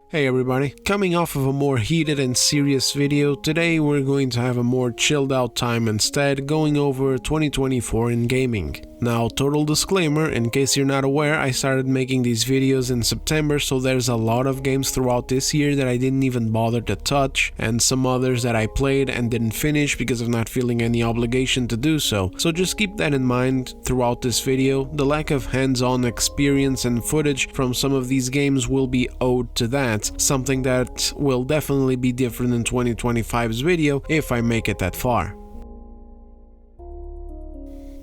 Hey everybody, coming off of a more heated and serious video, today we're going to have a more chilled out time instead, going over 2024 in gaming. Now, total disclaimer, in case you're not aware, I started making these videos in September, so there's a lot of games throughout this year that I didn't even bother to touch, and some others that I played and didn't finish because of not feeling any obligation to do so. So just keep that in mind throughout this video. The lack of hands-on experience and footage from some of these games will be owed to that, something that will definitely be different in 2025's video if I make it that far.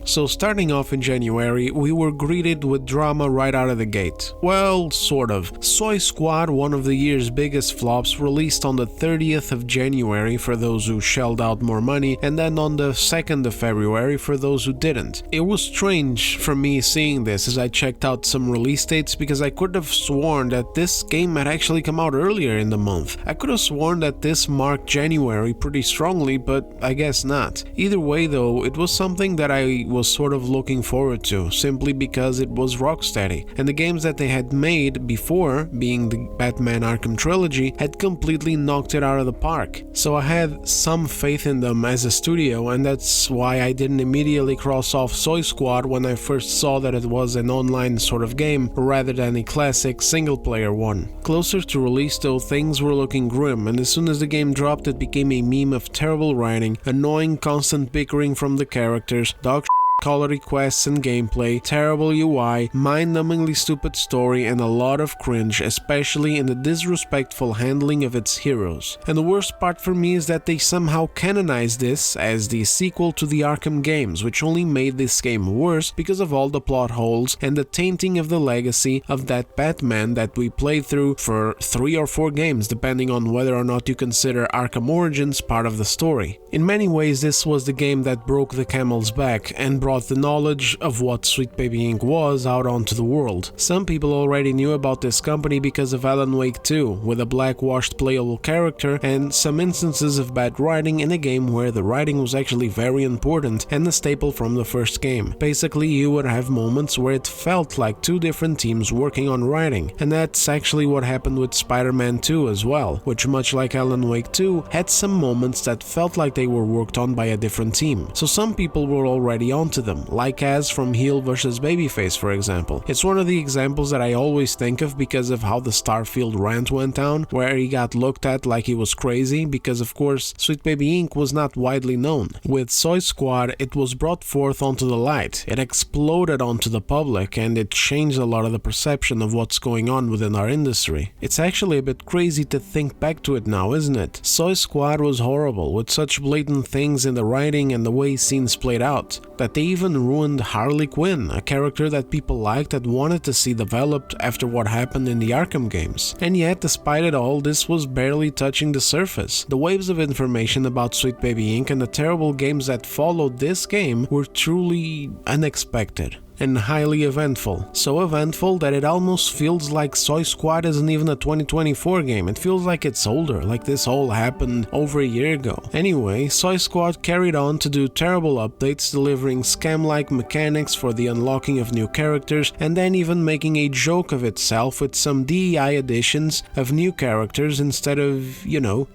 So starting off in January, we were greeted with drama right out of the gate. Well, sort of. Soy Squad, one of the year's biggest flops, released on the 30th of January for those who shelled out more money, and then on the 2nd of February for those who didn't. It was strange for me seeing this as I checked out some release dates because I could have sworn that this game had actually come out earlier in the month. I could have sworn that this marked January pretty strongly, but I guess not. Either way though, it was something that I was sort of looking forward to, simply because it was Rocksteady, and the games that they had made before, being the Batman Arkham trilogy, had completely knocked it out of the park. So I had some faith in them as a studio, and that's why I didn't immediately cross off Soy Squad when I first saw that it was an online sort of game rather than a classic single-player one. Closer to release though, things were looking grim, and as soon as the game dropped it became a meme of terrible writing, annoying constant bickering from the characters, dog color requests and gameplay, terrible UI, mind-numbingly stupid story, and a lot of cringe, especially in the disrespectful handling of its heroes. And the worst part for me is that they somehow canonized this as the sequel to the Arkham games, which only made this game worse because of all the plot holes and the tainting of the legacy of that Batman that we played through for 3 or 4 games, depending on whether or not you consider Arkham Origins part of the story. In many ways, this was the game that broke the camel's back and brought the knowledge of what Sweet Baby Inc. was out onto the world. Some people already knew about this company because of Alan Wake 2, with a blackwashed playable character and some instances of bad writing in a game where the writing was actually very important and a staple from the first game. Basically, you would have moments where it felt like 2 different teams working on writing, and that's actually what happened with Spider-Man 2 as well, which, much like Alan Wake 2, had some moments that felt like they were worked on by a different team. So some people were already onto them, like as from Heel vs Babyface for example. It's one of the examples that I always think of because of how the Starfield rant went down, where he got looked at like he was crazy because of course Sweet Baby Inc. was not widely known. With Soy Squad, it was brought forth onto the light, it exploded onto the public, and it changed a lot of the perception of what's going on within our industry. It's actually a bit crazy to think back to it now, isn't it? Soy Squad was horrible, with such blatant things in the writing and the way scenes played out, that they even ruined Harley Quinn, a character that people liked and wanted to see developed after what happened in the Arkham games. And yet, despite it all, this was barely touching the surface. The waves of information about Sweet Baby Inc. and the terrible games that followed this game were truly unexpected and highly eventful. So eventful that it almost feels like Soy Squad isn't even a 2024 game. It feels like it's older, like this all happened over a year ago. Anyway, Soy Squad carried on to do terrible updates, delivering scam-like mechanics for the unlocking of new characters, and then even making a joke of itself with some DEI additions of new characters instead of,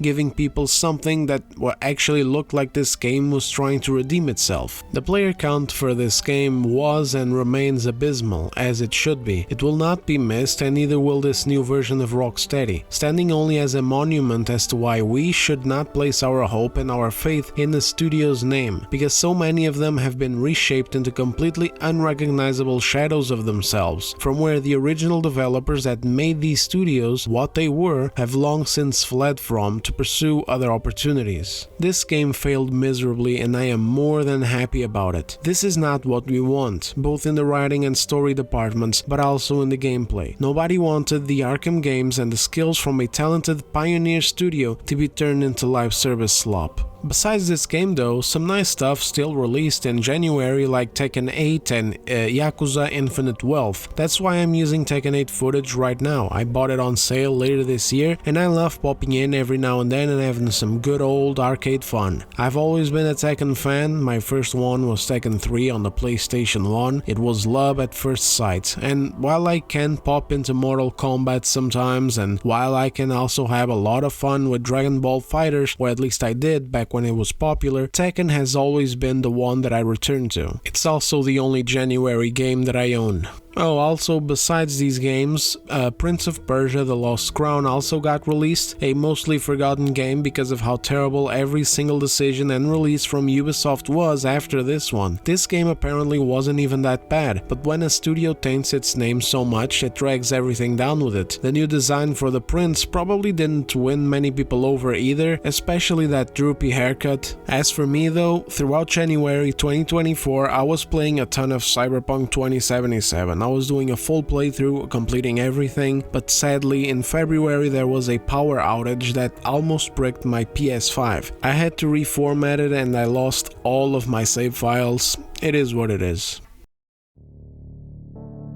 giving people something that actually looked like this game was trying to redeem itself. The player count for this game was and remains abysmal, as it should be. It will not be missed, and neither will this new version of Rocksteady, standing only as a monument as to why we should not place our hope and our faith in the studio's name, because so many of them have been reshaped into completely unrecognizable shadows of themselves, from where the original developers that made these studios what they were have long since fled from to pursue other opportunities. This game failed miserably, and I am more than happy about it. This is not what we want, both in the writing and story departments, but also in the gameplay. Nobody wanted the Arkham games and the skills from a talented pioneer studio to be turned into live service slop. Besides this game though, some nice stuff still released in January like Tekken 8 and Yakuza Infinite Wealth. That's why I'm using Tekken 8 footage right now. I bought it on sale later this year and I love popping in every now and then and having some good old arcade fun. I've always been a Tekken fan. My first one was Tekken 3 on the PlayStation 1. It was love at first sight, and while I can pop into Mortal Kombat sometimes, and while I can also have a lot of fun with Dragon Ball FighterZ, or at least I did back when it was popular, Tekken has always been the one that I return to. It's also the only January game that I own. Oh, also, besides these games, Prince of Persia: The Lost Crown also got released, a mostly forgotten game because of how terrible every single decision and release from Ubisoft was after this one. This game apparently wasn't even that bad, but when a studio taints its name so much, it drags everything down with it. The new design for the prince probably didn't win many people over either, especially that droopy haircut. As for me though, throughout January 2024, I was playing a ton of Cyberpunk 2077. I was doing a full playthrough, completing everything, but sadly in February there was a power outage that almost bricked my PS5. I had to reformat it and I lost all of my save files. It is what it is.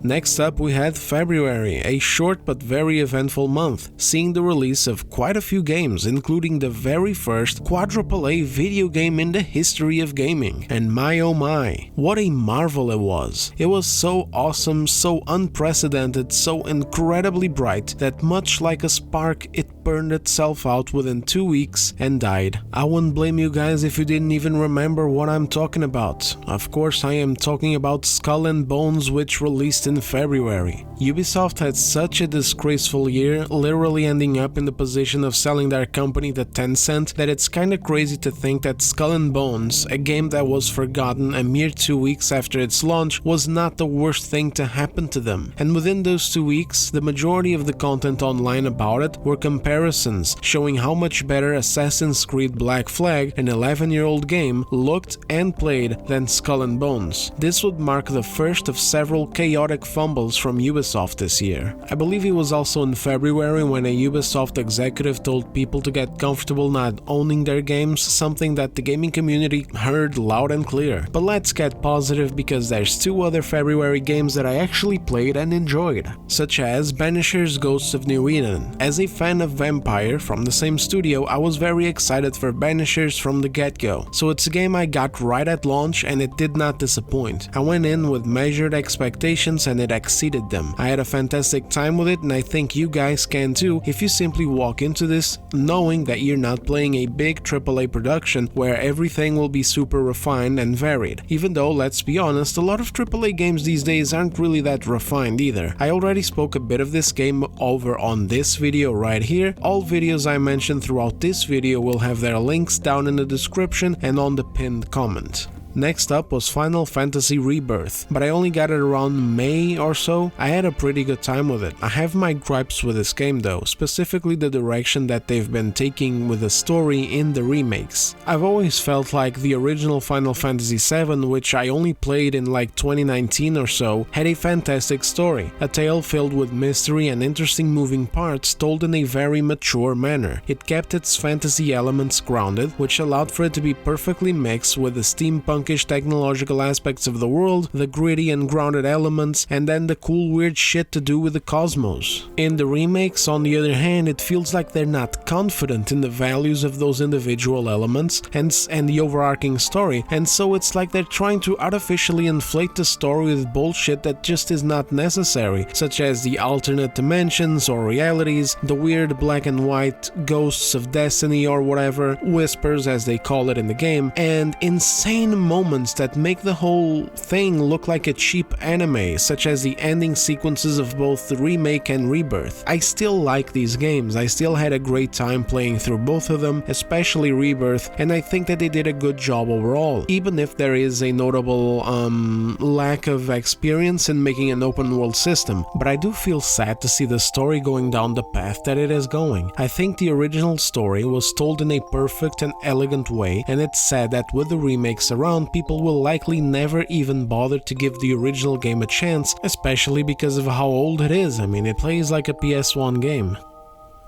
Next up we had February, a short but very eventful month, seeing the release of quite a few games, including the very first quadruple A video game in the history of gaming. And my oh my, what a marvel it was. It was so awesome, so unprecedented, so incredibly bright that much like a spark it burned itself out within 2 weeks and died. I wouldn't blame you guys if you didn't even remember what I'm talking about. Of course I am talking about Skull and Bones, which released in February. Ubisoft had such a disgraceful year, literally ending up in the position of selling their company to Tencent, that it's kinda crazy to think that Skull and Bones, a game that was forgotten a mere 2 weeks after its launch, was not the worst thing to happen to them. And within those 2 weeks, the majority of the content online about it were comparisons, showing how much better Assassin's Creed Black Flag, an 11-year-old game, looked and played than Skull and Bones. This would mark the first of several chaotic fumbles from Ubisoft this year. I believe it was also in February when a Ubisoft executive told people to get comfortable not owning their games, something that the gaming community heard loud and clear. But let's get positive because there's 2 other February games that I actually played and enjoyed, such as Banisher's Ghosts of New Eden. As a fan of Vampire from the same studio, I was very excited for Banishers from the get-go. So it's a game I got right at launch and it did not disappoint. I went in with measured expectations and it exceeded them. I had a fantastic time with it and I think you guys can too if you simply walk into this knowing that you're not playing a big AAA production where everything will be super refined and varied. Even though, let's be honest, a lot of AAA games these days aren't really that refined either. I already spoke a bit of this game over on this video right here. All videos I mentioned throughout this video will have their links down in the description and on the pinned comment. Next up was Final Fantasy Rebirth, but I only got it around May or so. I had a pretty good time with it. I have my gripes with this game though, specifically the direction that they've been taking with the story in the remakes. I've always felt like the original Final Fantasy VII, which I only played in like 2019 or so, had a fantastic story, a tale filled with mystery and interesting moving parts told in a very mature manner. It kept its fantasy elements grounded, which allowed for it to be perfectly mixed with the steampunk technological aspects of the world, the gritty and grounded elements, and then the cool weird shit to do with the cosmos. In the remakes, on the other hand, it feels like they're not confident in the values of those individual elements and the overarching story, and so it's like they're trying to artificially inflate the story with bullshit that just is not necessary, such as the alternate dimensions or realities, the weird black and white ghosts of destiny or whatever, whispers as they call it in the game, and insane moments that make the whole thing look like a cheap anime, such as the ending sequences of both the remake and Rebirth. I still like these games, I still had a great time playing through both of them, especially Rebirth, and I think that they did a good job overall, even if there is a notable lack of experience in making an open world system. But I do feel sad to see the story going down the path that it is going. I think the original story was told in a perfect and elegant way, and it's sad that with the remakes around, people will likely never even bother to give the original game a chance, especially because of how old it is. I mean, it plays like a PS1 game.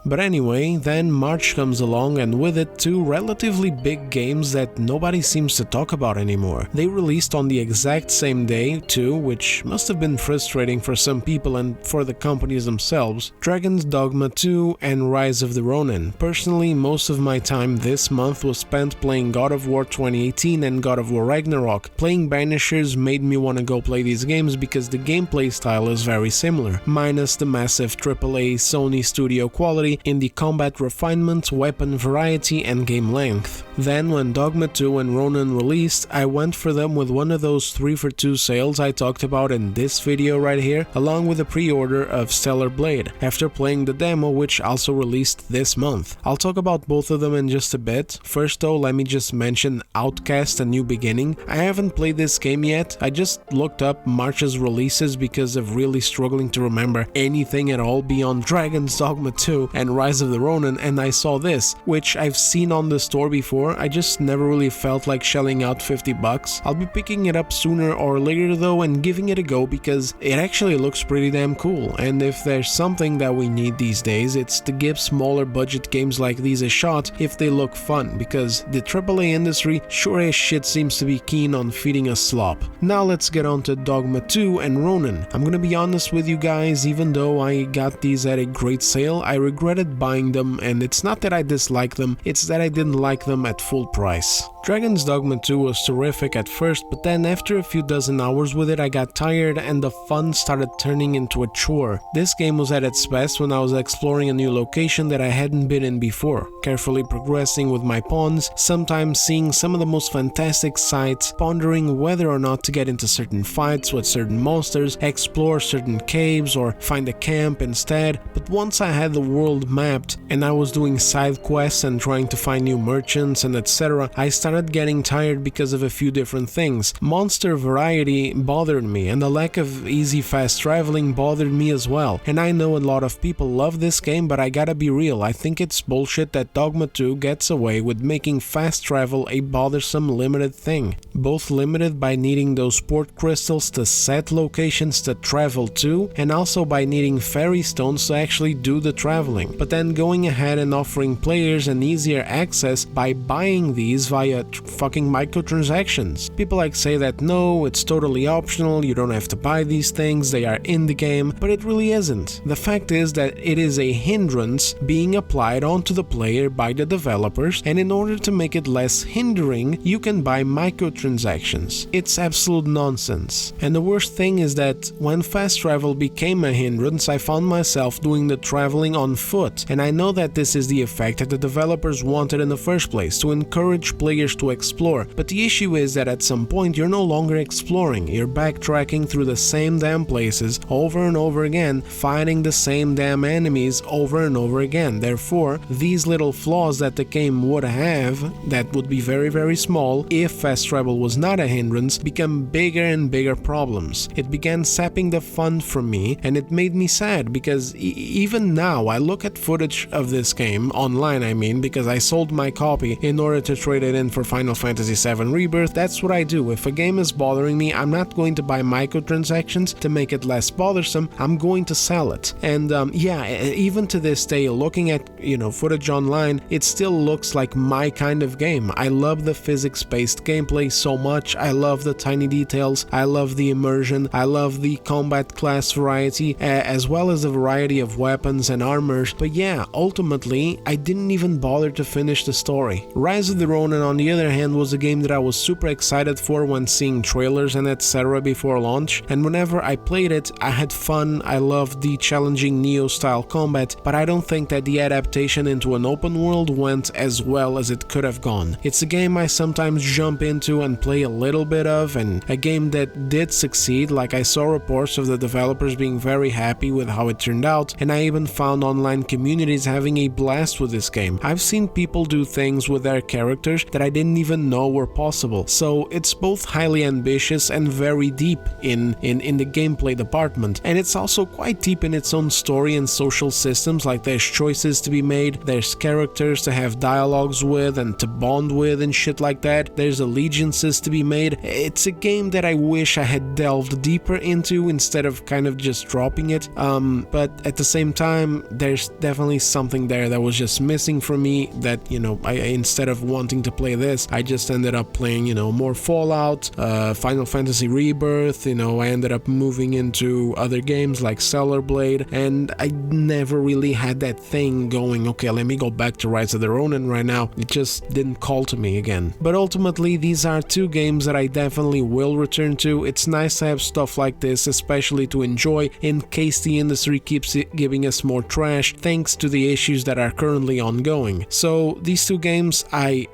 But anyway, then March comes along, and with it two relatively big games that nobody seems to talk about anymore. They released on the exact same day too, which must have been frustrating for some people and for the companies themselves. Dragon's Dogma 2 and Rise of the Ronin. Personally, most of my time this month was spent playing God of War 2018 and God of War Ragnarok. Playing Banishers made me want to go play these games because the gameplay style is very similar, minus the massive AAA Sony studio quality in the combat refinement, weapon variety, and game length. Then when Dogma 2 and Ronin released, I went for them with one of those 3 for 2 sales I talked about in this video right here, along with a pre-order of Stellar Blade, after playing the demo, which also released this month. I'll talk about both of them in just a bit. First though, let me just mention Outcast: A New Beginning. I haven't played this game yet. I just looked up March's releases because of really struggling to remember anything at all beyond Dragon's Dogma 2 and Rise of the Ronin, and I saw this, which I've seen on the store before. I just never really felt like shelling out $50. I'll be picking it up sooner or later though and giving it a go because it actually looks pretty damn cool, and if there's something that we need these days, it's to give smaller budget games like these a shot if they look fun, because the AAA industry sure as shit seems to be keen on feeding us slop. Now let's get on to Dogma 2 and Ronin. I'm gonna be honest with you guys, even though I got these at a great sale, I regretted buying them, and it's not that I dislike them, it's that I didn't like them at full price. Dragon's Dogma 2 was terrific at first, but then after a few dozen hours with it I got tired and the fun started turning into a chore. This game was at its best when I was exploring a new location that I hadn't been in before, carefully progressing with my pawns, sometimes seeing some of the most fantastic sights, pondering whether or not to get into certain fights with certain monsters, explore certain caves, or find a camp instead. But once I had the world mapped and I was doing side quests and trying to find new merchants and etc., I started getting tired because of a few different things. Monster variety bothered me, and the lack of easy fast traveling bothered me as well. And I know a lot of people love this game, but I gotta be real, I think it's bullshit that Dogma 2 gets away with making fast travel a bothersome limited thing. Both limited by needing those port crystals to set locations to travel to, and also by needing fairy stones to actually do the traveling. But then going ahead and offering players an easier access by buying these via fucking microtransactions. People like say that no, it's totally optional, you don't have to buy these things, they are in the game, but it really isn't. The fact is that it is a hindrance being applied onto the player by the developers, and in order to make it less hindering, you can buy microtransactions. It's absolute nonsense. And the worst thing is that when fast travel became a hindrance, I found myself doing the traveling on foot, and I know that this is the effect that the developers wanted in the first place, to encourage players to explore, but the issue is that at some point you're no longer exploring, you're backtracking through the same damn places over and over again, fighting the same damn enemies over and over again. Therefore, these little flaws that the game would have, that would be very small if fast travel was not a hindrance, become bigger and bigger problems. It began sapping the fun from me, and it made me sad because even now I look at footage of this game, online I mean, because I sold my copy in order to trade it in for Final Fantasy VII Rebirth. That's what I do. If a game is bothering me, I'm not going to buy microtransactions to make it less bothersome, I'm going to sell it. And yeah, even to this day, looking at, footage online, it still looks like my kind of game. I love the physics-based gameplay so much, I love the tiny details, I love the immersion, I love the combat class variety, as well as the variety of weapons and armors. But yeah, ultimately, I didn't even bother to finish the story. Rise of the Ronin, on the other hand, was a game that I was super excited for when seeing trailers and etc. before launch, and whenever I played it, I had fun. I loved the challenging Neo-style combat, but I don't think that the adaptation into an open world went as well as it could have gone. It's a game I sometimes jump into and play a little bit of, and a game that did succeed, like I saw reports of the developers being very happy with how it turned out, and I even found online communities having a blast with this game. I've seen people do things with their characters that I didn't even know were possible. So it's both highly ambitious and very deep in the gameplay department, and it's also quite deep in its own story and social systems. Like, there's choices to be made, there's characters to have dialogues with and to bond with and shit like that, there's allegiances to be made. It's a game that I wish I had delved deeper into instead of kind of just dropping it, but at the same time there's definitely something there that was just missing for me, that, you know, I instead of wanting to play this, I just ended up playing, you know, more Fallout, Final Fantasy Rebirth, you know, I ended up moving into other games like Stellar Blade, and I never really had that thing going, okay, let me go back to Rise of the Ronin right now. It just didn't call to me again. But ultimately, these are two games that I definitely will return to. It's nice to have stuff like this, especially to enjoy in case the industry keeps giving us more trash thanks to the issues that are currently ongoing. So these two games, I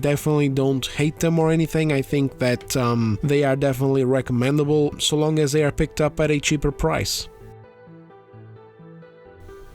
definitely don't hate them or anything. I think that they are definitely recommendable so long as they are picked up at a cheaper price.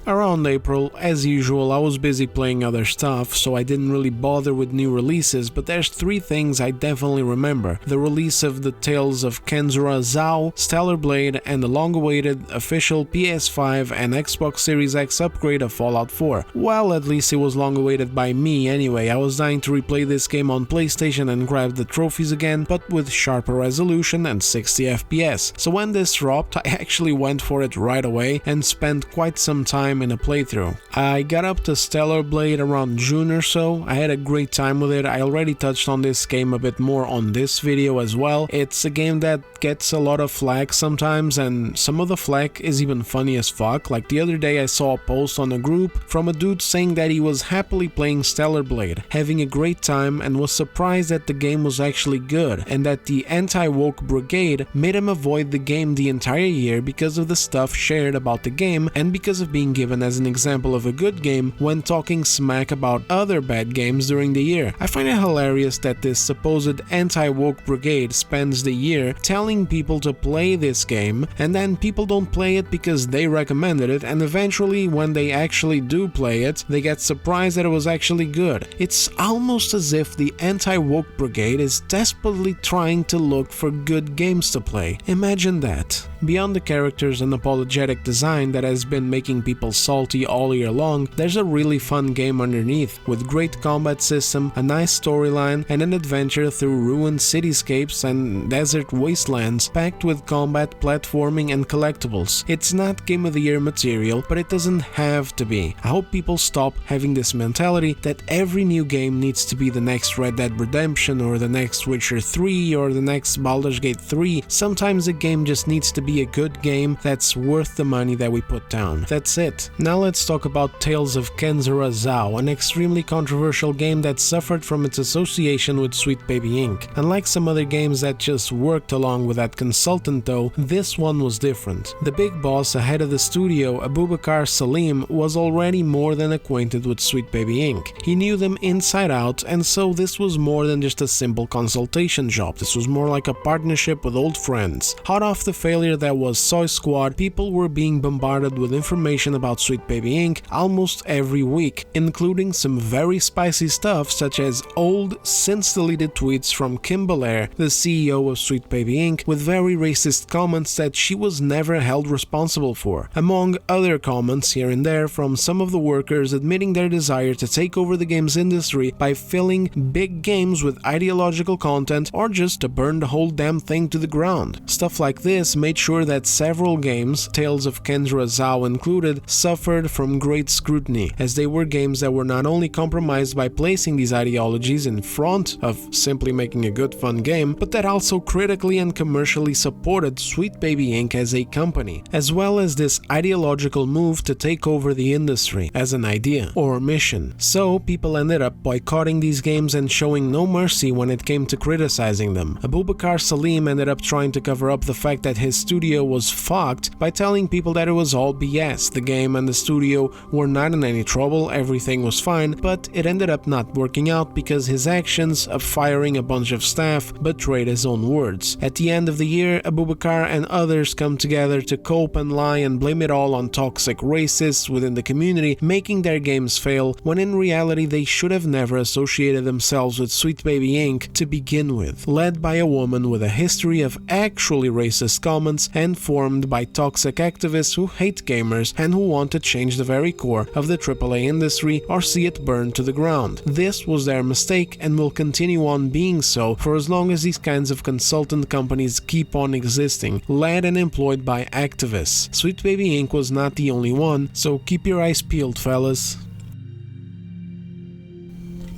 Around April, as usual, I was busy playing other stuff, so I didn't really bother with new releases, but there's three things I definitely remember. The release of the Tales of Kenzura Zao, Stellar Blade, and the long-awaited official PS5 and Xbox Series X upgrade of Fallout 4. Well, at least it was long-awaited by me anyway. I was dying to replay this game on PlayStation and grab the trophies again, but with sharper resolution and 60 FPS. So when this dropped, I actually went for it right away and spent quite some time in a playthrough. I got up to Stellar Blade around June or so. I had a great time with it. I already touched on this game a bit more on this video as well. It's a game that gets a lot of flack sometimes, and some of the flack is even funny as fuck. Like the other day I saw a post on a group from a dude saying that he was happily playing Stellar Blade, having a great time, and was surprised that the game was actually good, and that the anti-woke brigade made him avoid the game the entire year because of the stuff shared about the game and because of being given as an example of a good game when talking smack about other bad games during the year. I find it hilarious that this supposed anti-woke brigade spends the year telling people to play this game, and then people don't play it because they recommended it, and eventually when they actually do play it, they get surprised that it was actually good. It's almost as if the anti-woke brigade is desperately trying to look for good games to play. Imagine that. Beyond the characters and apologetic design that has been making people salty all year long, there's a really fun game underneath, with great combat system, a nice storyline, and an adventure through ruined cityscapes and desert wastelands packed with combat, platforming, and collectibles. It's not Game of the Year material, but it doesn't have to be. I hope people stop having this mentality that every new game needs to be the next Red Dead Redemption or the next Witcher 3 or the next Baldur's Gate 3. Sometimes a game just needs to be a good game that's worth the money that we put down. That's it. Now let's talk about Tales of Kenzura Zao, an extremely controversial game that suffered from its association with Sweet Baby Inc. Unlike some other games that just worked along with that consultant though, this one was different. The big boss ahead of the studio, Abubakar Salim, was already more than acquainted with Sweet Baby Inc. He knew them inside out, and so this was more than just a simple consultation job. This was more like a partnership with old friends. Hot off the failure that was Soy Squad, people were being bombarded with information about Sweet Baby Inc. almost every week, including some very spicy stuff such as old, since-deleted tweets from Kim Belair, the CEO of Sweet Baby Inc., with very racist comments that she was never held responsible for, among other comments here and there from some of the workers admitting their desire to take over the games industry by filling big games with ideological content or just to burn the whole damn thing to the ground. Stuff like this made sure that several games, Tales of Kenzura Zao included, suffered from great scrutiny, as they were games that were not only compromised by placing these ideologies in front of simply making a good fun game, but that also critically and commercially supported Sweet Baby Inc. as a company, as well as this ideological move to take over the industry as an idea or mission. So people ended up boycotting these games and showing no mercy when it came to criticizing them. Abubakar Salim ended up trying to cover up the fact that his studio studio was fucked by telling people that it was all BS. The game and the studio were not in any trouble, everything was fine, but it ended up not working out because his actions of firing a bunch of staff betrayed his own words. At the end of the year, Abubakar and others come together to cope and lie and blame it all on toxic racists within the community, making their games fail, when in reality they should have never associated themselves with Sweet Baby Inc. to begin with. Led by a woman with a history of actually racist comments and formed by toxic activists who hate gamers and who want to change the very core of the AAA industry or see it burn to the ground. This was their mistake and will continue on being so for as long as these kinds of consultant companies keep on existing, led and employed by activists. Sweet Baby Inc. was not the only one, so keep your eyes peeled, fellas.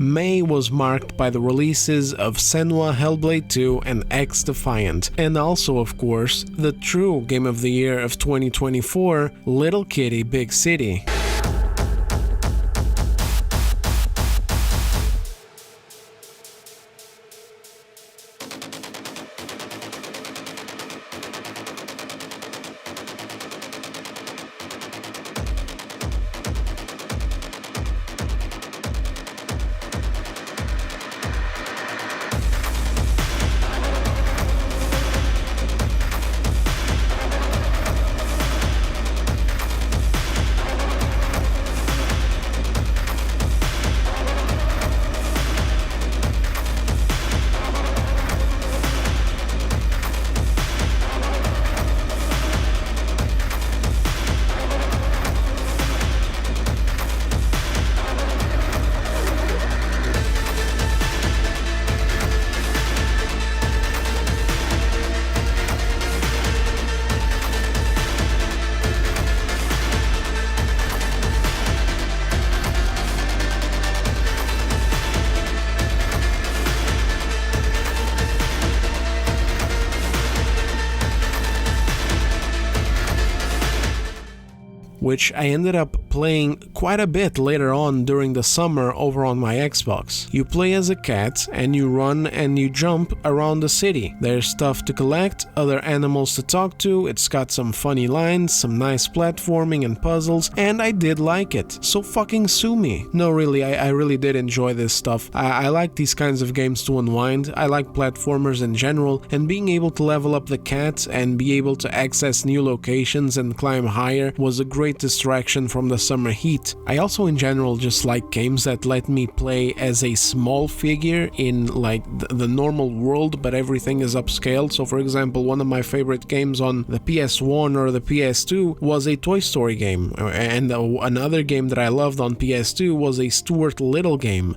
May was marked by the releases of Senua Hellblade 2 and X Defiant, and also, of course, the true Game of the Year of 2024, Little Kitty Big City. Which I ended up playing quite a bit later on during the summer over on my Xbox. You play as a cat and you run and you jump around the city. There's stuff to collect, other animals to talk to, it's got some funny lines, some nice platforming and puzzles, and I did like it. So fucking sue me. No, really, I really did enjoy this stuff. I like these kinds of games to unwind. I like platformers in general, and being able to level up the cat and be able to access new locations and climb higher was a great distraction from the summer heat. I also in general just like games that let me play as a small figure in like the normal world, but everything is upscaled. So for example, one of my favorite games on the PS1 or the PS2 was a Toy Story game, and another game that I loved on PS2 was a Stuart Little game.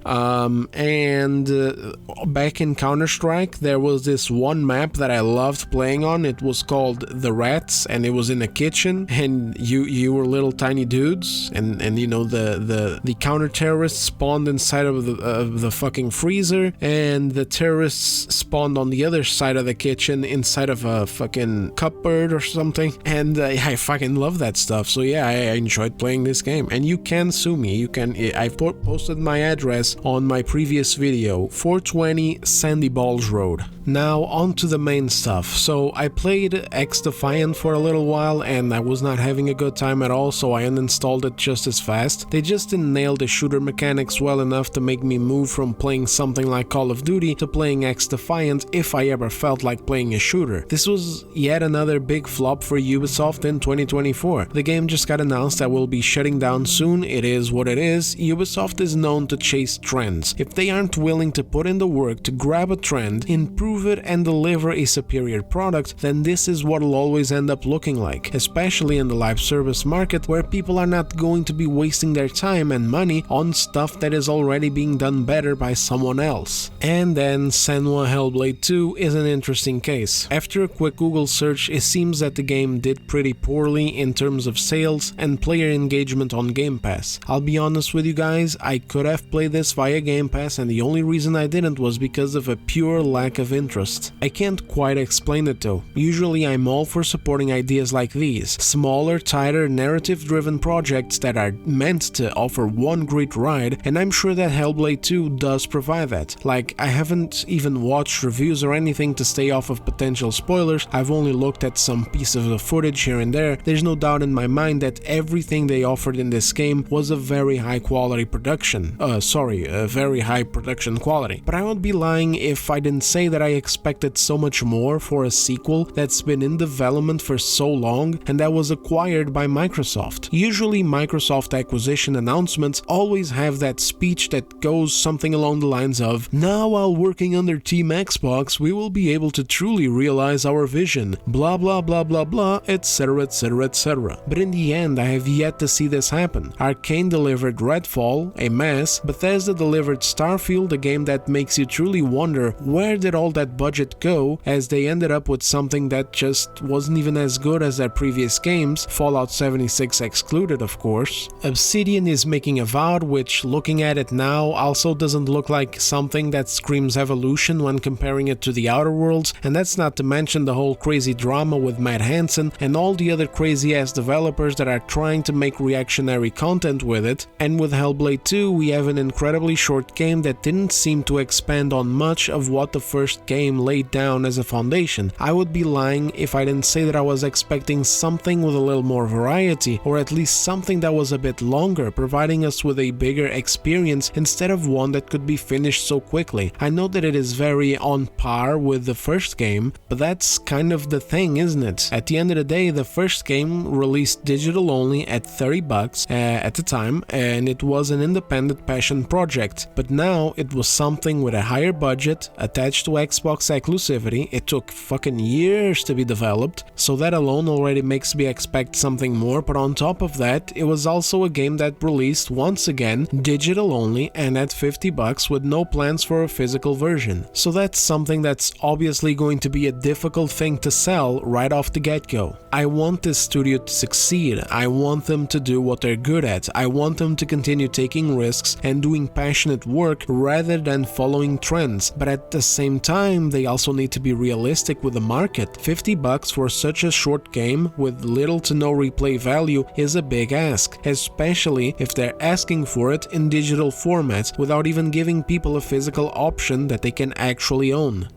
Back in Counter-Strike there was this one map that I loved playing on. It was called The Rats, and it was in a kitchen, and you were little tiny dudes, and you know the counter-terrorists spawned inside of the fucking freezer, and the terrorists spawned on the other side of the kitchen inside of a fucking cupboard or something, and I fucking love that stuff. So yeah, I enjoyed playing this game, and you can sue me. I posted my address on my previous video, 420 Sandy Balls Road. Now on to the main stuff. So I played X Defiant for a little while and I was not having a good time at all, so I uninstalled it just as fast. They just didn't nail the shooter mechanics well enough to make me move from playing something like Call of Duty to playing X Defiant if I ever felt like playing a shooter. This was yet another big flop for Ubisoft in 2024. The game just got announced that will be shutting down soon. It is what it is. Ubisoft is known to chase trends. If they aren't willing to put in the work to grab a trend, improve it and deliver a superior product, then this is what will always end up looking like, especially in the live service market where people are not going to be wasting their time and money on stuff that is already being done better by someone else. And then Senua Hellblade 2 is an interesting case. After a quick Google search, it seems that the game did pretty poorly in terms of sales and player engagement on Game Pass. I'll be honest with you guys, I could have played this via Game Pass, and the only reason I didn't was because of a pure lack of interest. I can't quite explain it though. Usually I'm all for supporting ideas like these. Smaller, tighter, narrow narrative-driven projects that are meant to offer one great ride, and I'm sure that Hellblade 2 does provide that. Like, I haven't even watched reviews or anything to stay off of potential spoilers, I've only looked at some pieces of footage here and there. There's no doubt in my mind that everything they offered in this game was a very high quality production. A very high production quality. But I would be lying if I didn't say that I expected so much more for a sequel that's been in development for so long and that was acquired by Microsoft. Usually Microsoft acquisition announcements always have that speech that goes something along the lines of, "Now while working under Team Xbox, we will be able to truly realize our vision, blah blah blah blah blah, etc etc etc." But in the end, I have yet to see this happen. Arcane delivered Redfall, a mess. Bethesda delivered Starfield, a game that makes you truly wonder where did all that budget go, as they ended up with something that just wasn't even as good as their previous games, Fallout 76 excluded of course. Obsidian is making Avowed, which looking at it now also doesn't look like something that screams evolution when comparing it to the Outer Worlds, and that's not to mention the whole crazy drama with Matt Hansen and all the other crazy ass developers that are trying to make reactionary content with it. And with Hellblade 2 we have an incredibly short game that didn't seem to expand on much of what the first game laid down as a foundation. I would be lying if I didn't say that I was expecting something with a little more variety, or at least something that was a bit longer, providing us with a bigger experience instead of one that could be finished so quickly. I know that it is very on par with the first game, but that's kind of the thing, isn't it? At the end of the day, the first game released digital only at $30 at the time, and it was an independent passion project, but now it was something with a higher budget attached to Xbox exclusivity. It took fucking years to be developed, so that alone already makes me expect something more. But on top of that, it was also a game that released once again digital only and at $50 with no plans for a physical version. So that's something that's obviously going to be a difficult thing to sell right off the get-go. I want this studio to succeed. I want them to do what they're good at. I want them to continue taking risks and doing passionate work rather than following trends. But at the same time, they also need to be realistic with the market. $50 for such a short game with little to no replay value is a big ask, especially if they're asking for it in digital formats without even giving people a physical option that they can actually own.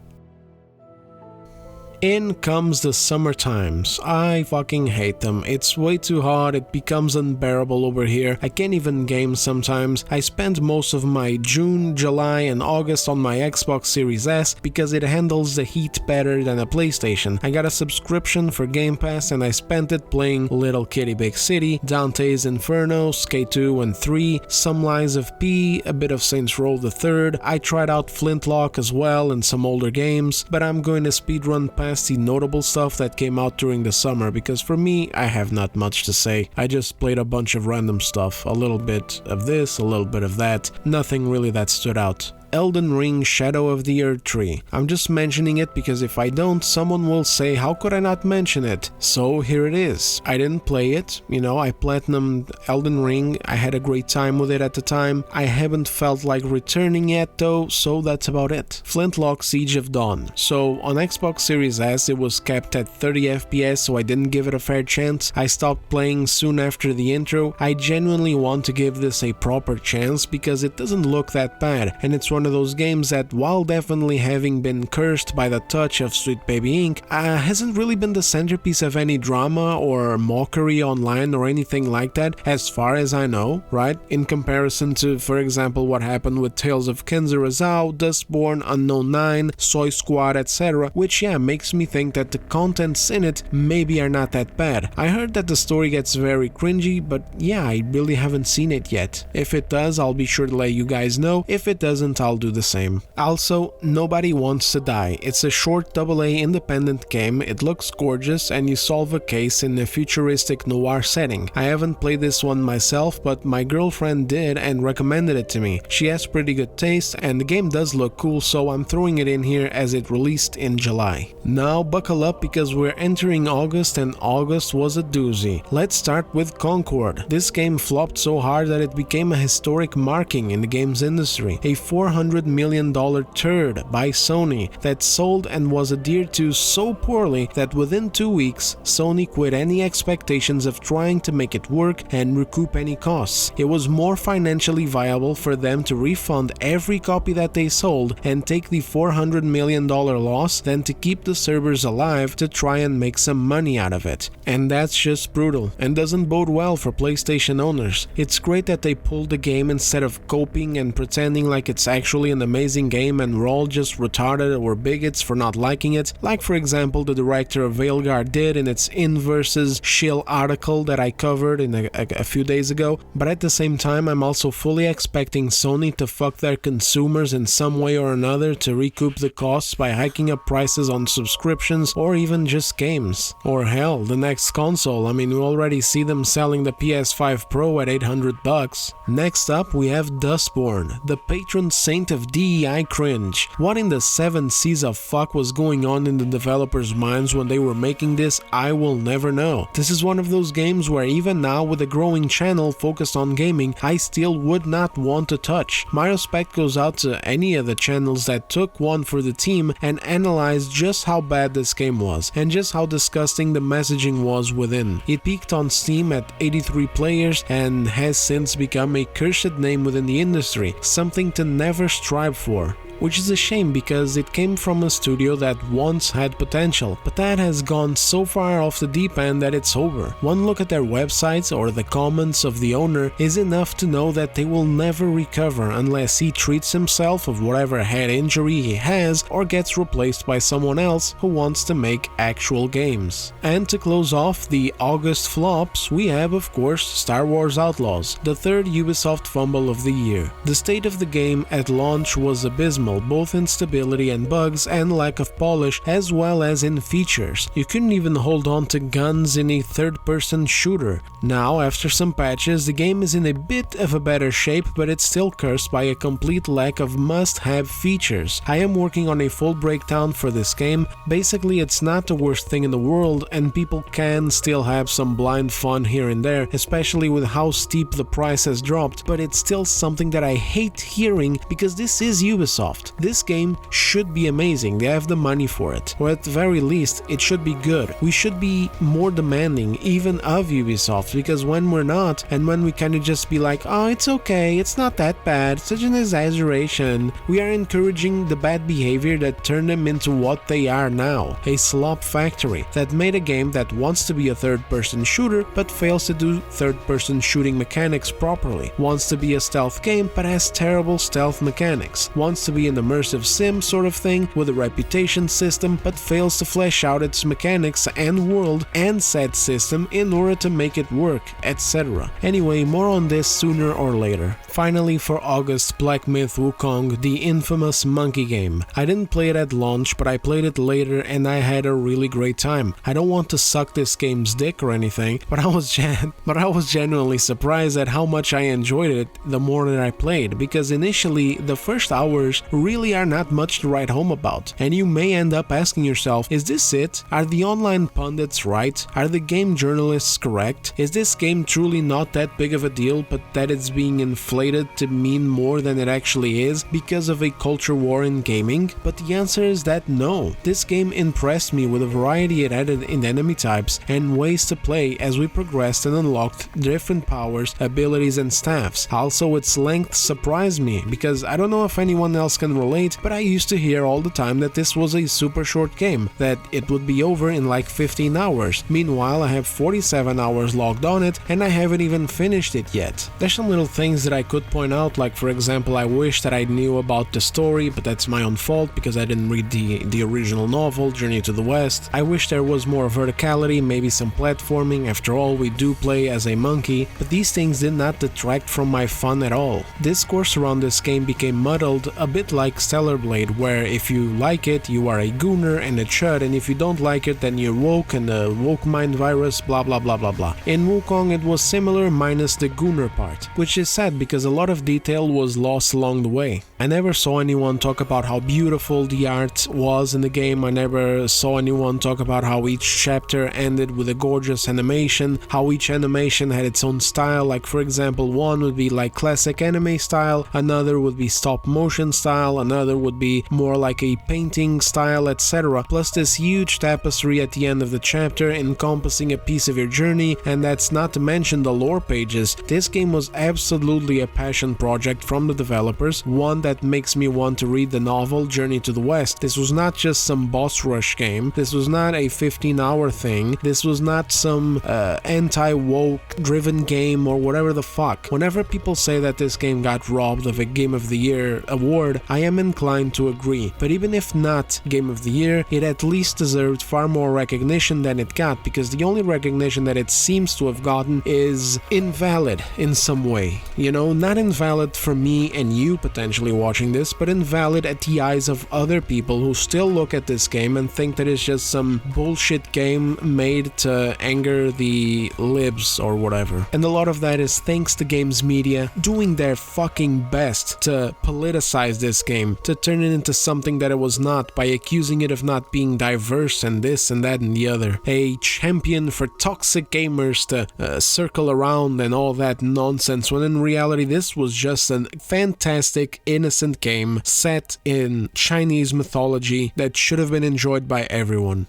In comes the summer times. I fucking hate them. It's way too hot, it becomes unbearable over here. I can't even game sometimes. I spend most of my June, July and August on my Xbox Series S because it handles the heat better than a PlayStation. I got a subscription for Game Pass and I spent it playing Little Kitty Big City, Dante's Inferno, Skate 2 and 3, some Lies of P, a bit of Saints Row the Third. I tried out Flintlock as well and some older games, but I'm going to speedrun past the notable stuff that came out during the summer because for me, I have not much to say. I just played a bunch of random stuff, a little bit of this, a little bit of that, nothing really that stood out. Elden Ring Shadow of the Erd Tree. I'm just mentioning it because if I don't, someone will say, how could I not mention it? So here it is. I didn't play it, I platinumed Elden Ring, I had a great time with it at the time. I haven't felt like returning yet though, so that's about it. Flintlock Siege of Dawn. So on Xbox Series S it was capped at 30 FPS, so I didn't give it a fair chance. I stopped playing soon after the intro. I genuinely want to give this a proper chance because it doesn't look that bad, and it's one of those games that, while definitely having been cursed by the touch of Sweet Baby Inc., hasn't really been the centerpiece of any drama or mockery online or anything like that, as far as I know, right? In comparison to, for example, what happened with Tales of Kenzarezao, Dustborn, Unknown 9, Soy Squad, etc., which makes me think that the contents in it maybe are not that bad. I heard that the story gets very cringy, but I really haven't seen it yet. If it does, I'll be sure to let you guys know. If it doesn't, I'll do the same. Also, Nobody Wants to Die. It's a short AA independent game, it looks gorgeous and you solve a case in a futuristic noir setting. I haven't played this one myself, but my girlfriend did and recommended it to me. She has pretty good taste and the game does look cool, so I'm throwing it in here as it released in July. Now buckle up because we're entering August and August was a doozy. Let's start with Concord. This game flopped so hard that it became a historic marking in the games industry. A $400 million turd by Sony that sold and was adhered to so poorly that within 2 weeks, Sony quit any expectations of trying to make it work and recoup any costs. It was more financially viable for them to refund every copy that they sold and take the $400 million loss than to keep the servers alive to try and make some money out of it. And that's just brutal and doesn't bode well for PlayStation owners. It's great that they pulled the game instead of coping and pretending like it's actually an amazing game and we're all just retarded or bigots for not liking it, like for example the director of Veilguard did in its In vs. Shill article that I covered in a few days ago. But at the same time, I'm also fully expecting Sony to fuck their consumers in some way or another to recoup the costs by hiking up prices on subscriptions or even just games. Or hell, the next console. I mean, we already see them selling the PS5 Pro at $800. Next up, we have Dustborn, the patron saint of DEI cringe. What in the 7 seas of fuck was going on in the developers' minds when they were making this, I will never know. This is one of those games where even now with a growing channel focused on gaming, I still would not want to touch. My respect goes out to any of the channels that took one for the team and analyzed just how bad this game was and just how disgusting the messaging was within. It peaked on Steam at 83 players and has since become a cursed name within the industry, something to never strive for. Which is a shame because it came from a studio that once had potential, but that has gone so far off the deep end that it's over. One look at their websites or the comments of the owner is enough to know that they will never recover unless he treats himself of whatever head injury he has or gets replaced by someone else who wants to make actual games. And to close off the August flops, we have of course Star Wars Outlaws, the third Ubisoft fumble of the year. The state of the game at launch was abysmal, both in stability and bugs and lack of polish as well as in features. You couldn't even hold on to guns in a third-person shooter. Now, after some patches, the game is in a bit of a better shape, but it's still cursed by a complete lack of must-have features. I am working on a full breakdown for this game. Basically, it's not the worst thing in the world and people can still have some blind fun here and there, especially with how steep the price has dropped, but it's still something that I hate hearing because this is Ubisoft. This game should be amazing, they have the money for it, or at the very least it should be good. We should be more demanding even of Ubisoft, because when we're not, and when we kind of just be like, oh it's okay, it's not that bad, it's such an exaggeration, we are encouraging the bad behavior that turned them into what they are now, a slop factory that made a game that wants to be a third-person shooter but fails to do third-person shooting mechanics properly, wants to be a stealth game but has terrible stealth mechanics, wants to be an immersive sim sort of thing with a reputation system but fails to flesh out its mechanics and world and set system in order to make it work, etc. Anyway, more on this sooner or later. Finally, for August, Black Myth Wukong, the infamous monkey game. I didn't play it at launch, but I played it later and I had a really great time. I don't want to suck this game's dick or anything, but I was genuinely surprised at how much I enjoyed it the more that I played, because initially the first hours really are not much to write home about, and you may end up asking yourself, is this it? Are the online pundits right? Are the game journalists correct? Is this game truly not that big of a deal, but that it's being inflated to mean more than it actually is because of a culture war in gaming? But the answer is that no. This game impressed me with a variety it added in enemy types and ways to play as we progressed and unlocked different powers, abilities and staffs. Also, its length surprised me because I don't know if anyone else can relate, but I used to hear all the time that this was a super short game, that it would be over in like 15 hours. Meanwhile, I have 47 hours logged on it and I haven't even finished it yet. There's some little things that I could point out, like for example, I wish that I knew about the story, but that's my own fault because I didn't read the original novel, Journey to the West. I wish there was more verticality, maybe some platforming, after all we do play as a monkey, but these things did not detract from my fun at all. Discourse around this game became muddled, a bit like Stellar Blade, where if you like it, you are a gooner and a chud, and if you don't like it, then you're woke and the woke mind virus, blah blah blah blah blah. In Wukong it was similar minus the gooner part, which is sad because a lot of detail was lost along the way. I never saw anyone talk about how beautiful the art was in the game. I never saw anyone talk about how each chapter ended with a gorgeous animation, how each animation had its own style. Like for example, one would be like classic anime style, another would be stop motion style, another would be more like a painting style, etc. Plus this huge tapestry at the end of the chapter encompassing a piece of your journey, and that's not to mention the lore pages. This game was absolutely a passion project from the developers, one that makes me want to read the novel Journey to the West. This was not just some boss rush game, this was not a 15-hour thing, this was not some anti-woke driven game or whatever the fuck. Whenever people say that this game got robbed of a Game of the Year award, I am inclined to agree, but even if not Game of the Year, it at least deserved far more recognition than it got, because the only recognition that it seems to have gotten is invalid in some way. You know, not invalid for me and you potentially watching this, but invalid at the eyes of other people who still look at this game and think that it's just some bullshit game made to anger the libs or whatever. And a lot of that is thanks to games media doing their fucking best to politicize this game, to turn it into something that it was not by accusing it of not being diverse and this and that and the other. A champion for toxic gamers to circle around and all that nonsense, when in reality this was just a fantastic, innocent game set in Chinese mythology that should have been enjoyed by everyone.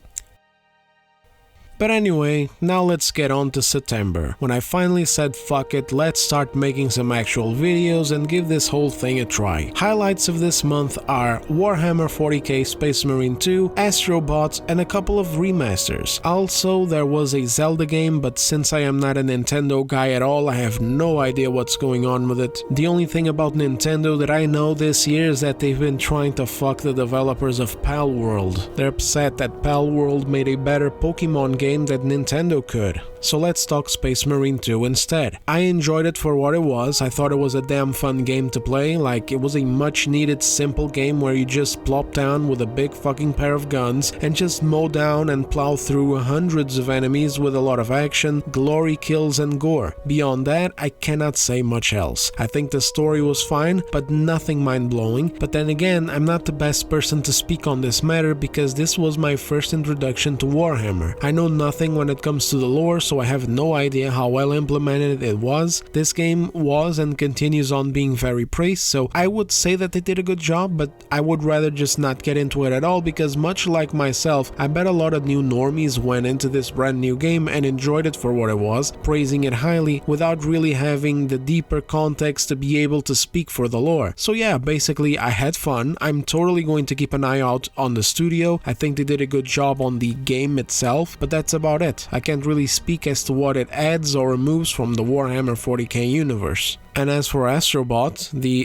But anyway, now let's get on to September, when I finally said fuck it, let's start making some actual videos and give this whole thing a try. Highlights of this month are Warhammer 40k Space Marine 2, Astro Bot, and a couple of remasters. Also, there was a Zelda game, but since I am not a Nintendo guy at all, I have no idea what's going on with it. The only thing about Nintendo that I know this year is that they've been trying to fuck the developers of Palworld. They're upset that Palworld made a better Pokemon game that Nintendo could. So let's talk Space Marine 2 instead. I enjoyed it for what it was. I thought it was a damn fun game to play. Like, it was a much needed simple game where you just plop down with a big fucking pair of guns and just mow down and plow through hundreds of enemies with a lot of action, glory kills and gore. Beyond that, I cannot say much else. I think the story was fine, but nothing mind-blowing. But then again, I'm not the best person to speak on this matter because this was my first introduction to Warhammer. I know nothing when it comes to the lore, so I have no idea how well implemented it was. This game was and continues on being very praised, so I would say that they did a good job, but I would rather just not get into it at all because much like myself, I bet a lot of new normies went into this brand new game and enjoyed it for what it was, praising it highly without really having the deeper context to be able to speak for the lore. So yeah, basically I had fun. I'm totally going to keep an eye out on the studio. I think they did a good job on the game itself, but that's about it. I can't really speak as to what it adds or removes from the Warhammer 40k universe. And as for Astrobot, the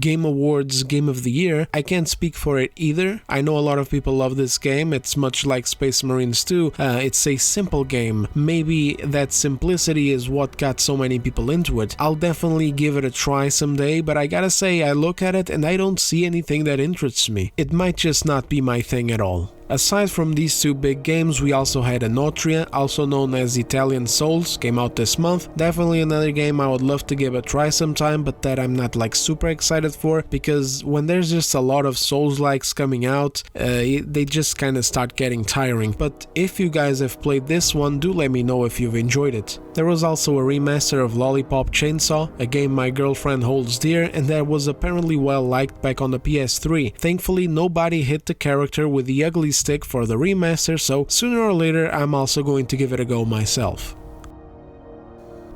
Game Awards Game of the Year, I can't speak for it either. I know a lot of people love this game. It's much like Space Marines 2. It's a simple game. Maybe that simplicity is what got so many people into it. I'll definitely give it a try someday, but I gotta say, I look at it and I don't see anything that interests me. It might just not be my thing at all. Aside from these two big games, we also had Anotria, also known as Italian Souls, came out this month. Definitely another game I would love to give a try sometime, but that I'm not like super excited for, because when there's just a lot of Souls-likes coming out, they just kind of start getting tiring. But if you guys have played this one, do let me know if you've enjoyed it. There was also a remaster of Lollipop Chainsaw, a game my girlfriend holds dear, and that was apparently well liked back on the PS3. Thankfully, nobody hit the character with the ugly stick for the remaster, so sooner or later I'm also going to give it a go myself.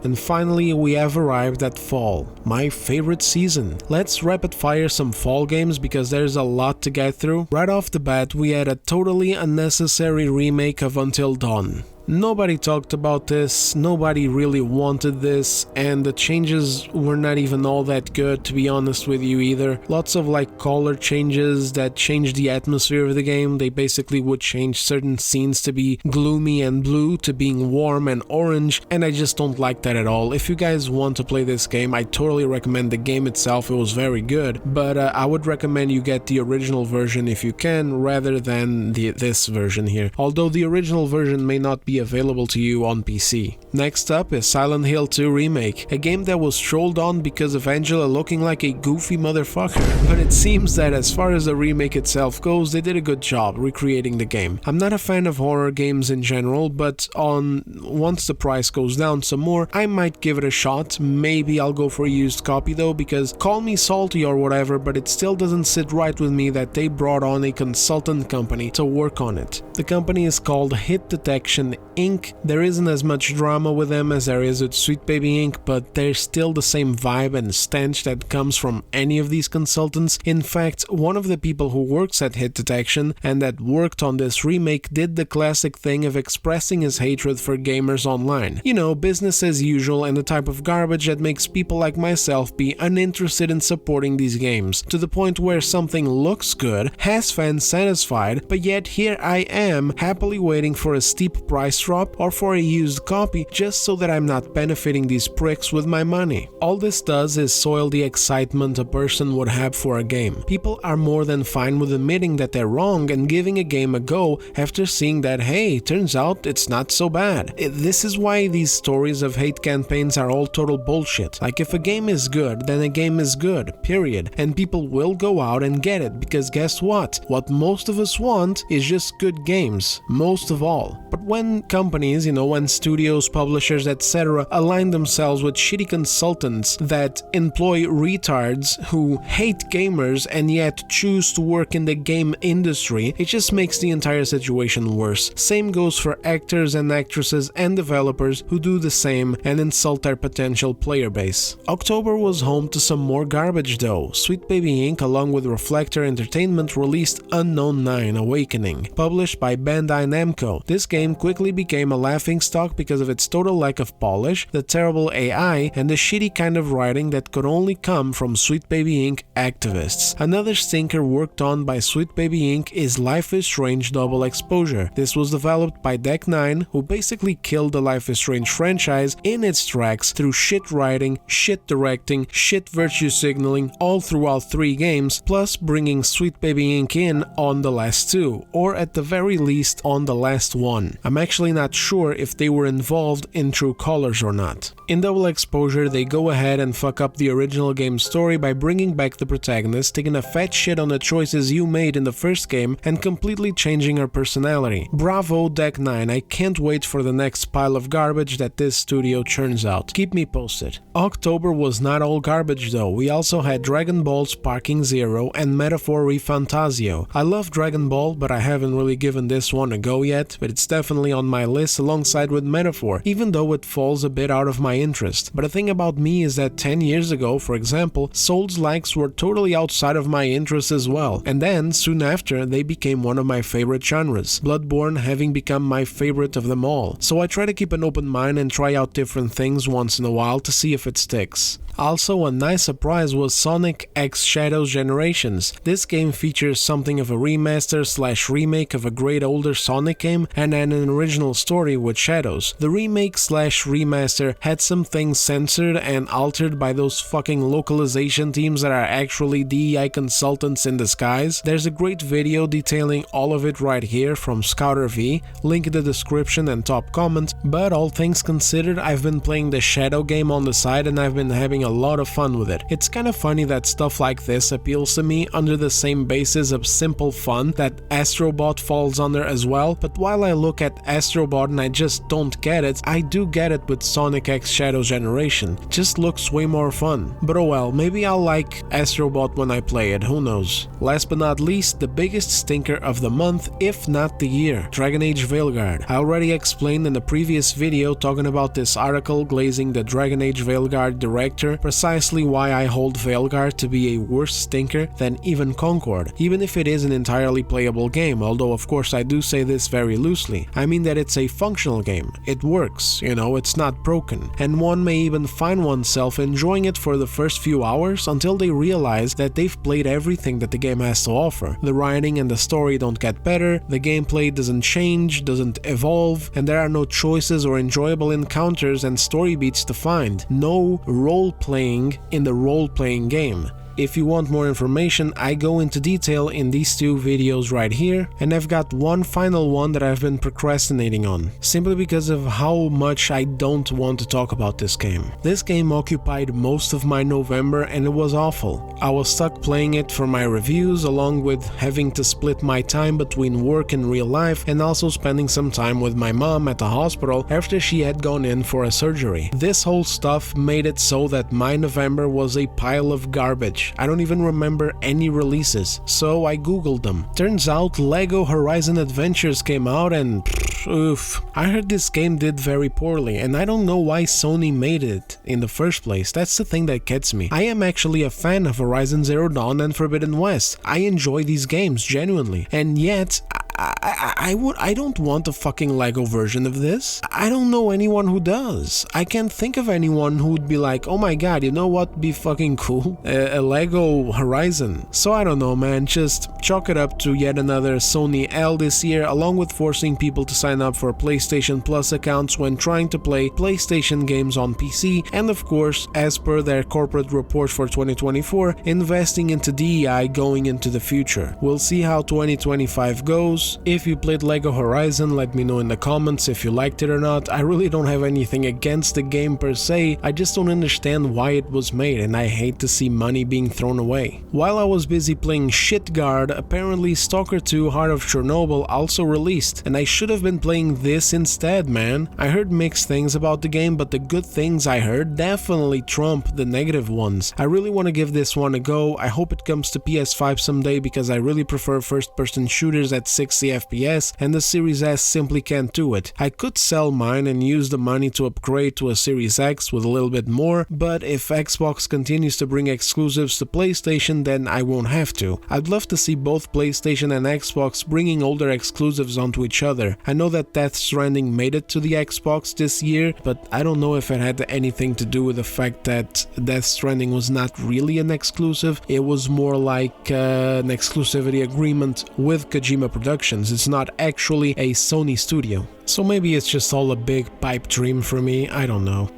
And finally, we have arrived at fall, my favorite season. Let's rapid fire some fall games because there's a lot to get through. Right off the bat, we had a totally unnecessary remake of Until Dawn. Nobody talked about this, nobody really wanted this, and the changes were not even all that good, to be honest with you either. Lots of like color changes that changed the atmosphere of the game. They basically would change certain scenes to be gloomy and blue to being warm and orange, and I just don't like that at all. If you guys want to play this game, I totally recommend the game itself. It was very good, but I would recommend you get the original version if you can, rather than this version here, although the original version may not be available to you on PC. Next up is Silent Hill 2 Remake, a game that was trolled on because of Angela looking like a goofy motherfucker, but it seems that as far as the remake itself goes, they did a good job recreating the game. I'm not a fan of horror games in general, but once the price goes down some more, I might give it a shot. Maybe I'll go for a used copy though, because call me salty or whatever, but it still doesn't sit right with me that they brought on a consultant company to work on it. The company is called Hit Detection Inc. There isn't as much drama with them as there is with Sweet Baby Inc., but there's still the same vibe and stench that comes from any of these consultants. In fact, one of the people who works at Hit Detection and that worked on this remake did the classic thing of expressing his hatred for gamers online. You know, business as usual, and the type of garbage that makes people like myself be uninterested in supporting these games, to the point where something looks good, has fans satisfied, but yet here I am happily waiting for a steep price drop or for a used copy just so that I'm not benefiting these pricks with my money. All this does is soil the excitement a person would have for a game. People are more than fine with admitting that they're wrong and giving a game a go after seeing that, hey, turns out it's not so bad. This is why these stories of hate campaigns are all total bullshit. Like, if a game is good, then a game is good, period. And people will go out and get it, because guess what? What most of us want is just good games, most of all. But when companies, when studios, publishers, etc. align themselves with shitty consultants that employ retards who hate gamers and yet choose to work in the game industry, it just makes the entire situation worse. Same goes for actors and actresses and developers who do the same and insult their potential player base. October was home to some more garbage though. Sweet Baby Inc. along with Reflector Entertainment released Unknown 9 Awakening, published by Bandai Namco. This game quickly became a laughingstock because of its total lack of polish, the terrible AI, and the shitty kind of writing that could only come from Sweet Baby Inc. activists. Another stinker worked on by Sweet Baby Inc. is Life is Strange Double Exposure. This was developed by Deck 9, who basically killed the Life is Strange franchise in its tracks through shit writing, shit directing, shit virtue signaling all throughout 3 games, plus bringing Sweet Baby Inc. in on the last 2, or at the very least on the last one. I'm actually not sure if they were involved in True Colors or not. In Double Exposure, they go ahead and fuck up the original game story by bringing back the protagonist, taking a fat shit on the choices you made in the first game, and completely changing her personality. Bravo, Deck 9, I can't wait for the next pile of garbage that this studio churns out. Keep me posted. October was not all garbage though. We also had Dragon Ball Sparking Zero and Metaphor ReFantasio. I love Dragon Ball, but I haven't really given this one a go yet, but it's definitely on my list alongside with Metaphor, even though it falls a bit out of my interest. But the thing about me is that 10 years ago, for example, Souls-likes were totally outside of my interest as well, and then soon after they became one of my favorite genres, Bloodborne having become my favorite of them all. So I try to keep an open mind and try out different things once in a while to see if it sticks. Also, a nice surprise was Sonic X Shadows Generations. This game features something of a remaster/remake of a great older Sonic game and an original story with Shadows. The remake/remaster had some things censored and altered by those fucking localization teams that are actually DEI consultants in disguise. There's a great video detailing all of it right here from Scouter V, link in the description and top comment, but all things considered, I've been playing the Shadow game on the side and I've been having a lot of fun with it. It's kind of funny that stuff like this appeals to me under the same basis of simple fun that Astrobot falls under as well, but while I look at Astrobot and I just don't get it, I do get it with Sonic X Shadows Generation. It just looks way more fun. But oh well, maybe I'll like Astrobot when I play it, who knows. Last but not least, the biggest stinker of the month, if not the year, Dragon Age Veilguard. I already explained in the previous video talking about this article glazing the Dragon Age Veilguard director precisely why I hold Veilguard to be a worse stinker than even Concord, even if it is an entirely playable game, although of course I do say this very loosely. I mean that it it's a functional game. It works, you know, it's not broken, and one may even find oneself enjoying it for the first few hours until they realize that they've played everything that the game has to offer. The writing and the story don't get better, the gameplay doesn't change, doesn't evolve, and there are no choices or enjoyable encounters and story beats to find. No role-playing in the role-playing game. If you want more information, I go into detail in these two videos right here, and I've got one final one that I've been procrastinating on, simply because of how much I don't want to talk about this game. This game occupied most of my November and it was awful. I was stuck playing it for my reviews, along with having to split my time between work and real life, and also spending some time with my mom at the hospital after she had gone in for a surgery. This whole stuff made it so that my November was a pile of garbage. I don't even remember any releases, so I googled them. Turns out LEGO Horizon Adventures came out and oof. I heard this game did very poorly, and I don't know why Sony made it in the first place. That's the thing that gets me. I am actually a fan of Horizon Zero Dawn and Forbidden West. I enjoy these games genuinely, and yet I don't want a fucking LEGO version of this. I don't know anyone who does. I can't think of anyone who would be like, oh my god, you know what, be fucking cool? A LEGO Horizon. So I don't know, man, just chalk it up to yet another Sony L this year, along with forcing people to sign up for PlayStation Plus accounts when trying to play PlayStation games on PC, and of course, as per their corporate report for 2024, investing into DEI going into the future. We'll see how 2025 goes. If you played LEGO Horizon, let me know in the comments if you liked it or not. I really don't have anything against the game per se, I just don't understand why it was made, and I hate to see money being thrown away. While I was busy playing Shitguard, apparently Stalker 2 Heart of Chernobyl also released, and I should have been playing this instead, man. I heard mixed things about the game, but the good things I heard definitely trump the negative ones. I really want to give this one a go. I hope it comes to PS5 someday, because I really prefer first-person shooters at 60 FPS, and the Series S simply can't do it. I could sell mine and use the money to upgrade to a Series X with a little bit more, but if Xbox continues to bring exclusives to PlayStation, then I won't have to. I'd love to see both PlayStation and Xbox bringing older exclusives onto each other. I know that Death Stranding made it to the Xbox this year, but I don't know if it had anything to do with the fact that Death Stranding was not really an exclusive. It was more like an exclusivity agreement with Kojima Productions. It's not actually a Sony studio. So maybe it's just all a big pipe dream for me, I don't know.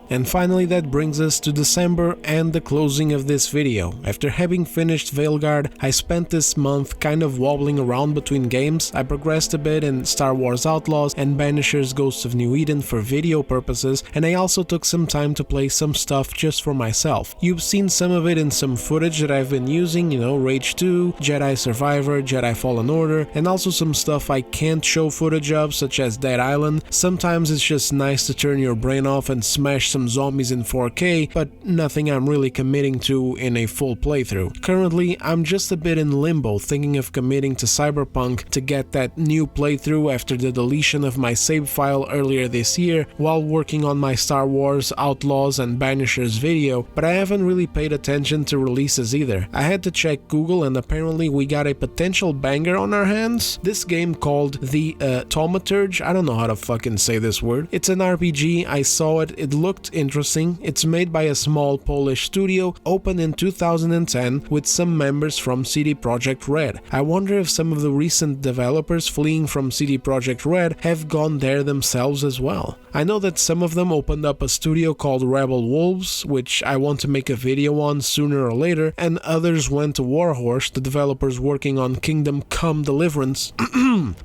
And finally, that brings us to December and the closing of this video. After having finished Veilguard, I spent this month kind of wobbling around between games. I progressed a bit in Star Wars Outlaws and Banisher's Ghosts of New Eden for video purposes, and I also took some time to play some stuff just for myself. You've seen some of it in some footage that I've been using, you know, Rage 2, Jedi Survivor, Jedi Fallen Order, and also some stuff I can't show footage of, such as Dead Island. Sometimes it's just nice to turn your brain off and smash some zombies in 4K, but nothing I'm really committing to in a full playthrough. Currently, I'm just a bit in limbo, thinking of committing to Cyberpunk to get that new playthrough after the deletion of my save file earlier this year, while working on my Star Wars, Outlaws and Banishers video, but I haven't really paid attention to releases either. I had to check Google, and apparently we got a potential banger on our hands. This game called The Thaumaturge, I don't know how to fucking say this word. It's an RPG, I saw it, it looked interesting. It's made by a small Polish studio, opened in 2010 with some members from CD Projekt Red. I wonder if some of the recent developers fleeing from CD Projekt Red have gone there themselves as well. I know that some of them opened up a studio called Rebel Wolves, which I want to make a video on sooner or later, and others went to Warhorse, the developers working on Kingdom Come Deliverance.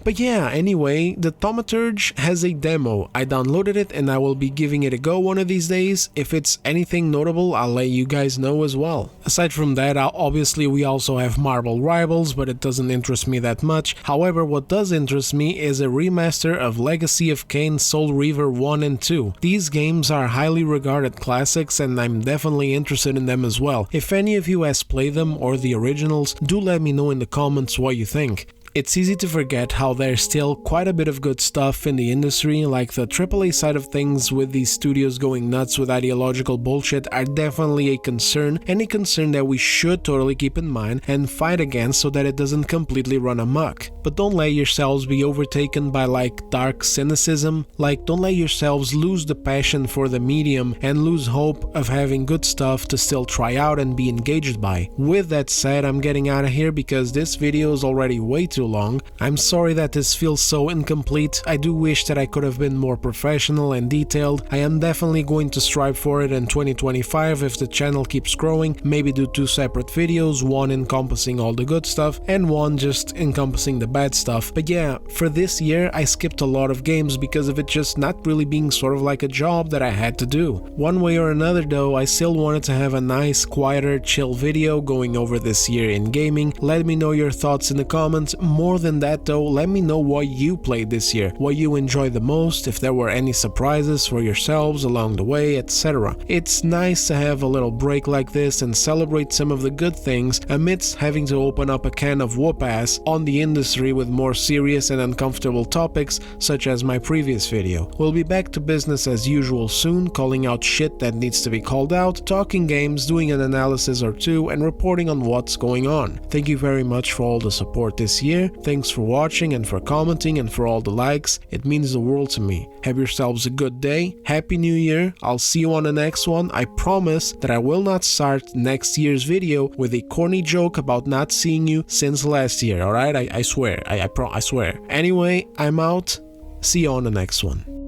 But yeah, anyway, the Thaumaturge has a demo. I downloaded it and I will be giving it a go one of these days. If it's anything notable, I'll let you guys know as well. Aside from that, obviously we also have Marvel Rivals, but it doesn't interest me that much. However, what does interest me is a remaster of Legacy of Kain Soul Reaver 1 and 2. These games are highly regarded classics and I'm definitely interested in them as well. If any of you has played them or the originals, do let me know in the comments what you think. It's easy to forget how there's still quite a bit of good stuff in the industry, like the AAA side of things with these studios going nuts with ideological bullshit are definitely a concern, and a concern that we should totally keep in mind and fight against so that it doesn't completely run amok. But don't let yourselves be overtaken by like dark cynicism, like don't let yourselves lose the passion for the medium and lose hope of having good stuff to still try out and be engaged by. With that said, I'm getting out of here because this video is already way too long. I'm sorry that this feels so incomplete. I do wish that I could have been more professional and detailed. I am definitely going to strive for it in 2025 if the channel keeps growing, maybe do 2 separate videos, one encompassing all the good stuff and one just encompassing the bad stuff. But yeah, for this year I skipped a lot of games because of it just not really being sort of like a job that I had to do. One way or another though, I still wanted to have a nice, quieter, chill video going over this year in gaming. Let me know your thoughts in the comments. More than that though, let me know what you played this year, what you enjoyed the most, if there were any surprises for yourselves along the way, etc. It's nice to have a little break like this and celebrate some of the good things amidst having to open up a can of whoop ass on the industry with more serious and uncomfortable topics such as my previous video. We'll be back to business as usual soon, calling out shit that needs to be called out, talking games, doing an analysis or two, and reporting on what's going on. Thank you very much for all the support this year. Thanks for watching and for commenting and for all the likes. It means the world to me. Have yourselves a good day. Happy New Year. I'll see you on the next one. I promise that I will not start next year's video with a corny joke about not seeing you since last year, alright? I swear. I swear. Anyway, I'm out. See you on the next one.